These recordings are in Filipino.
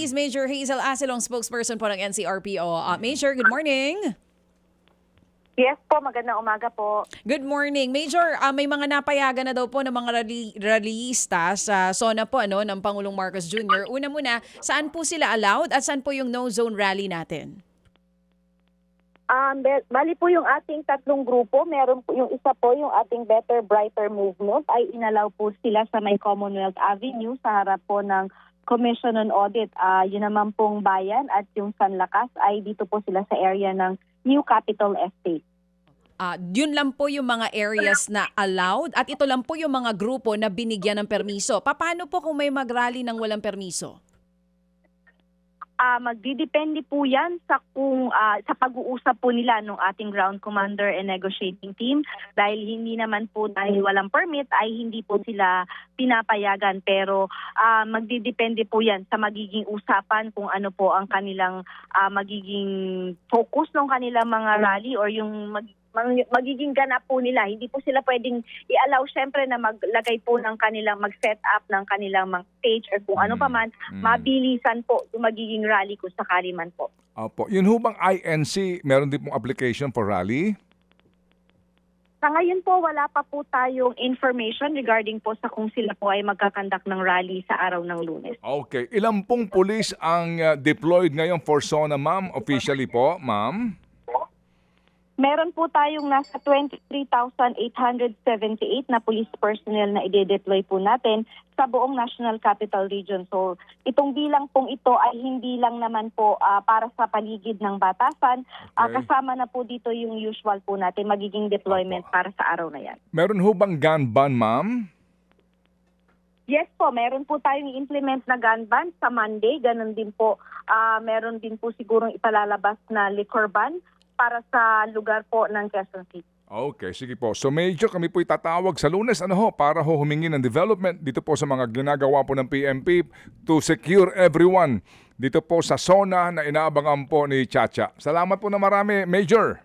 Police Major Hazel Asilong, spokesperson po ng NCRPO. Major, good morning. Yes po, magandang umaga po. Good morning. Major, may mga napayagan na daw po ng mga rallyista sa SONA po ng Pangulong Marcos Jr. Una muna, saan po sila allowed at saan po yung no-zone rally natin? Bali po yung ating tatlong grupo, meron po yung isa po, yung ating Better Brighter Movement, ay inalaw po sila sa may Commonwealth Avenue sa harap po ng Commission on Audit. Yun naman pong bayan at yung San Lakas ay dito po sila sa area ng New Capital Estate. Yun lang po yung mga areas na allowed at ito lang po yung mga grupo na binigyan ng permiso. Paano po kung may mag-rally ng walang permiso? Magdidepende po yan sa sa pag-uusap po nila ng ating ground commander and negotiating team, dahil hindi naman po dahil walang permit ay hindi po sila pinapayagan, pero magdidepende po yan sa magiging usapan kung ano po ang kanilang magiging focus ng kanilang mga rally or yung magiging ganap po nila. Hindi po sila pwedeng i-allow syempre na maglagay po ng kanilang, mag-set up ng kanilang mga stage or kung ano pa man, mabilisan po yung magiging rally kung sakali man po. Opo. Yun ho bang INC, meron din pong application for rally? Sa ngayon po, wala pa po tayong information regarding po sa kung sila po ay magkakandak ng rally sa araw ng Lunes. Okay. Ilan pong police ang deployed ngayon for SONA, ma'am? Officially po, ma'am? Meron po tayong nasa 23,878 na police personnel na i-deploy po natin sa buong National Capital Region. So itong bilang pong ito ay hindi lang naman po para sa paligid ng batasan. Kasama na po dito yung usual po natin magiging deployment para sa araw na yan. Meron ho bang gun ban, ma'am? Yes po, meron po tayong i-implement na gun ban sa Monday. Ganon din po, meron din po sigurong ipalalabas na liquor ban para sa lugar po ng Quezon City. Okay, sige po. So Major, kami po itatawag sa Lunes para humingi ng development dito po sa mga ginagawa po ng PNP to secure everyone dito po sa SONA na inaabangan po ni Chacha. Salamat po na marami, Major.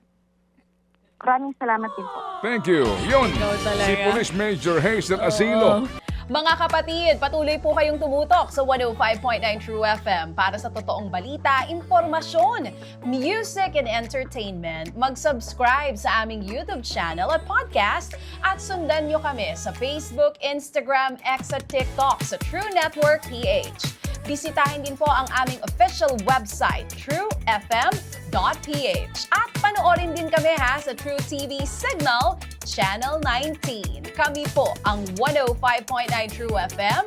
Maraming salamat din po. Thank you. Yun, Ikaw talaga. si Police Major Hazel Asilo. Mga kapatid, patuloy po kayong tumutok sa 105.9 True FM para sa totoong balita, impormasyon, music and entertainment. Mag-subscribe sa aming YouTube channel at podcast at sundan nyo kami sa Facebook, Instagram, X at TikTok sa True Network PH. Bisitahin din po ang aming official website, truefm.ph. At panoorin din kami sa True TV Signal, Channel 19. Kami po ang 105.9 True FM.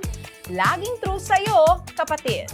Laging true sa'yo, kapatid.